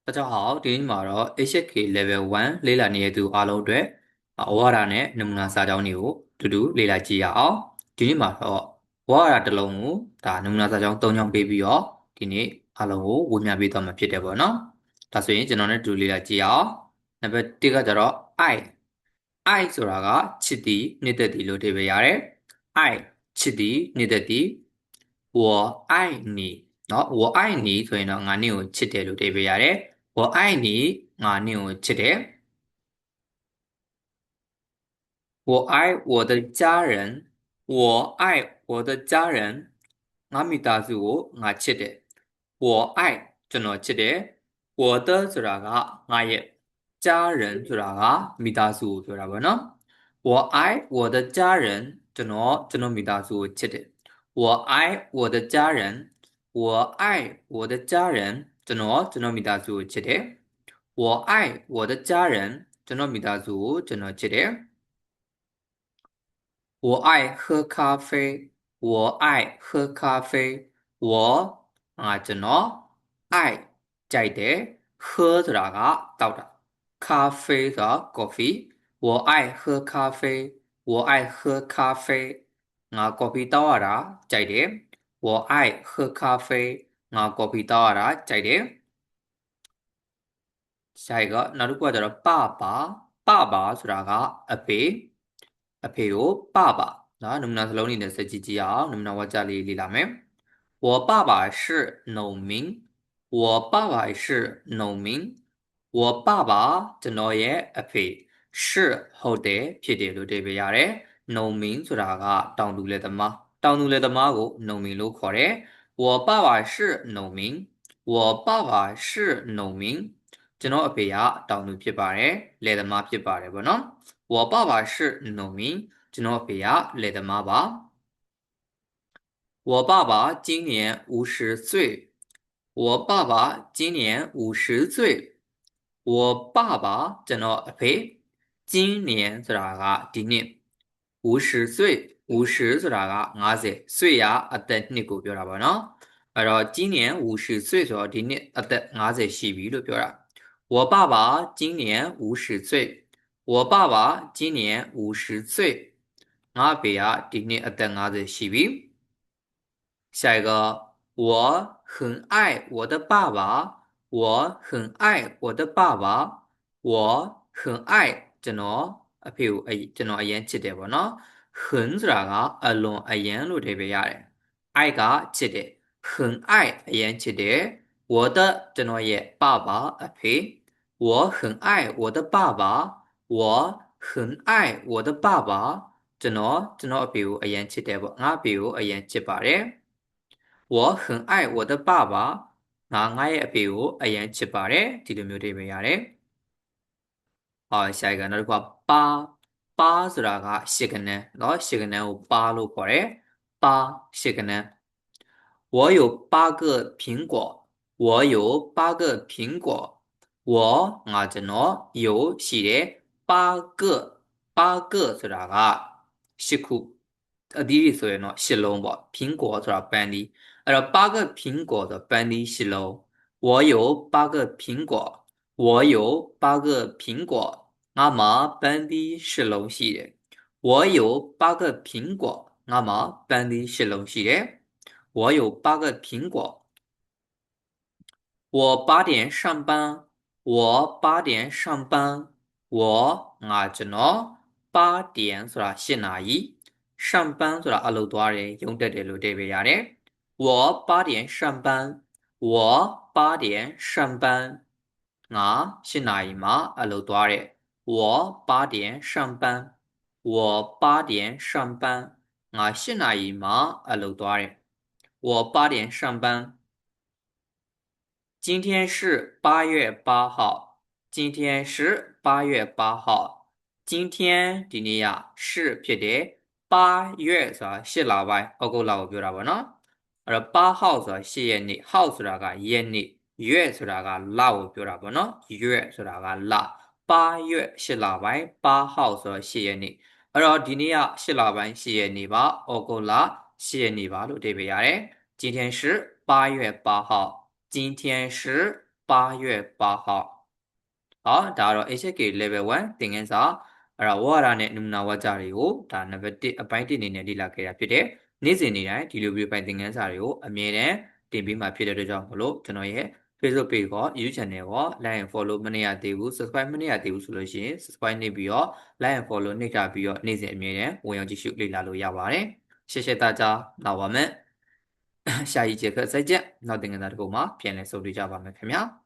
大家好，ဒီနေ့မှာတော့ HSK Level 1လေ့လာနေတဲ့သူအားလုံးအတွက်ဝါဒနဲ့နမူနာစာကြောင်းတွေကိုတူတူလေ့လာကြည့်ရအောင်ဒီနေ့မှာတော့ဝါဒတစ်လုံးကိုဒါနမူနာစာကြောင်း၃ကြောင်းပေးပြီးတော့ဒီနေ့အားလုံးကိုဝေမျှပေးသွားမှာဖြစ်တယ်ပေါ့နော်ဒါဆိုရင်ကျွန်တော်နဲ့တူတူလေ့လာကြည့်ရအောင်နံပါတ်1ကကြတော့ I ဆိုတာကချစ်သည်နှစ်သက်သည်လို့အဓိပ္ပာယ်ရတယ် I ချစ်သည်နှစ်သက်သည်我爱你เนาะ我爱你ဆိုရင်တော့ငါနင့်ကိုချစ်တယ်လို့အဓိပ္ပာယ်ရတယ်我爱你ငါနင့်ကိုချစ်တယ်我爱我的家人我爱我的家人ငါမိသားစုကိုငါချစ်တယ်我爱ကျွန်တော်ချစ်တယ်我的ဆိုတာကငါရဲ့家人ဆိုတာကမိသားစုကိုပြောတာပေါ့နော်我爱我的家人ကျွန်တော်မိသားစုကိုချစ်တယ်我爱我的家人我爱我的家人ကျွန်တော်မိသားစုကိုချစ်တယ်我爱我的家人ကျွန်တော်မိသားစုကိုကျွန်တော်ချစ်တယ်我爱喝咖啡我爱喝咖啡我ကျွန်တော်爱ကြိုက်တယ်喝ဆိုတာကတောက်တာ咖啡ဆိုတာ coffee 我爱喝咖啡我爱喝咖啡ငါ coffee တောက်ရတာကြိုက်တယ်我爱喝咖啡ငါ coffee တောက်ရတာကြိုက်တယ်下一个နောက်တစ်ခုကကျတော့爸爸ဆိုတာကအဖေကို爸爸နော်နမူနာစလုံးလေးနဲ့စကြည့်ကြည့်အောင်နမူနာဝါကျလေးလေ့လာမယ်我爸爸是农民我爸爸是农民我爸爸ကျွန်တော်ရဲ့အဖေ是ဟုတ်တယ်ဖြစ်တယ်လို့အဓိပ္ပာယ်ရတယ်农民ဆိုတာကတောင်သူလယ်သမားတောင်သူလယ်သမားကို农民လို့ခေါ်တယ်我爸爸是农民我爸爸是农民ကျွန်တော်အဖေကတောင်သူဖြစ်ပါတယ်လယ်သမားဖြစ်ပါတယ်ဗောနော်我爸爸是农民ကျွန်တော်အဖေကလယ်သမားပါ我爸爸今年50岁我爸爸今年50岁我爸爸ကျွန်တော်အဖေ今年ဆိုတာကဒီနှစ်50岁50ဆိုတာက50岁ရအသက်နှစ်ကိုပြောတာပါနော်အဲ့တော့今年50岁ဆိုတော့ဒီနှစ်အသက်50ရှိပြီလို့ပြောတာ我爸爸今年50岁我爸爸今年50岁ငါဖေကဒီနှစ်အသက်50ရှိပြီ下一个，我很爱我的爸爸，我很爱我的爸爸，我很爱ကျွန်တော်အဖေကိုကျွန်တော်အရင်ချစ်တယ်ပေါ့နော်။很ဆိုတာကအလွန်အရင်လို့အဓိပ္ပာယ်ရတယ်။爱ကချစ်တယ်။很爱အရင်ချစ်တယ်။我的ကျွန်တော်ရဲ့爸爸အဖေ我很爱我的爸爸，我很爱我的爸爸ကျွန်တော်အဖေကိုအရင်ချစ်တယ်ပေါ့။ငါအဖေကိုအရင်ချစ်ပါတယ်။我很爱我的爸爸ငါရဲ့အဖေကိုအရင်ချစ်ပါတယ်ဒီလိုမျိုးတွေပဲရတယ်下一个နောက်တစ်ခုကပါဆိုတာကရှစ်ကနန်းเนาะရှစ်ကနန်းကိုပါလို့ခေါ်တယ်ပါရှစ်ကနန်း我有8个苹果我有8个苹果我ငါကျွန်တော်有ရှိတယ်8个ဆိုတာကရှစ်ခုအသီးတွေဆိုရင်တော့ရှစ်လုံးပေါ့苹果ဆိုတာပန်းသီးအဲ့တော့8个苹果ဆိုပန်းသီးရှစ်လုံး我有8个苹果我有8个苹果ငါမှာပန်းသီးရှစ်လုံးရှိတယ်我有8个苹果ငါမှာပန်းသီးရှစ်လုံးရှိတယ်我有8个苹果我8点上班我8点上班我ငါကျွန်တော်8点ဆိုတာ8နာရီ上班ဆိုတာအလုပ်သွားတယ်ရုံးတက်တယ်လို့အဓိပ္ပာယ်ရတယ်我8点上班我8点上班ငါ8နာရီမှာအလုပ်သွားတယ်我8点上班我8点上班ငါ8နာရီမှာအလုပ်သွားတယ်我8点上班今天是8月8号今天是8月8号今天ဒီနေ့က是ဖြစ်တယ်8月ဆိုတာ8လပိုင်းဩဂုတ်လကိုပြောတာပေါ့နော်အဲ့တော့8号ဆိုတာ8ရက်နေ့ဟောက်ဆိုတာကရက်နေ့ရွက်ဆိုတာကလကိုပြောတာပေါ့နော်ရွက်ဆိုတာကလ8月8လပိုင်း8号ဆိုတော့8ရက်နေ့အဲ့တော့ဒီနေ့က8လပိုင်း8ရက်နေ့ပါဩဂုတ်လ8ရက်နေ့ပါလို့အဓိပ္ပာယ်ရတယ်今天是8月8号今天是8月8号好ဒါကတော့ HSK level 1သင်ခန်းစာအဲ့ဒါဝါရနဲ့နမူနာဝါကြတွေကိုဒါနံပါတ်1အပိုင်း1အနေနဲ့လေ့လာခဲ့တာဖြစ်တယ်နေ့စဉ်နေ့တိုင်းဒီလိုမျိုးပိုင်းသင်ခန်းစာတွေကိုအမြဲတမ်းတင်ပေးမှာဖြစ်တဲ့အတွက်ကြောင့်မလို့ကျွန်တော်ရဲ့ Facebook page ကို YouTube channel ကို like and follow မနေရသေးဘူး subscribe မနေရသေးဘူးဆိုလို့ရှိရင် subscribe နှိပ်ပြီးတော့ like and follow နှိပ်ထားပြီးတော့နေ့စဉ်အမြဲတမ်းဝင်ရောက်ကြည့်ရှုလေ့လာလို့ရပါတယ်谢谢大家那我们下一节课再见နောက်သင်ခန်းစာတစ်ခုမှာပြန်လည်ဆုံတွေ့ကြပါမယ်ခင်ဗျာ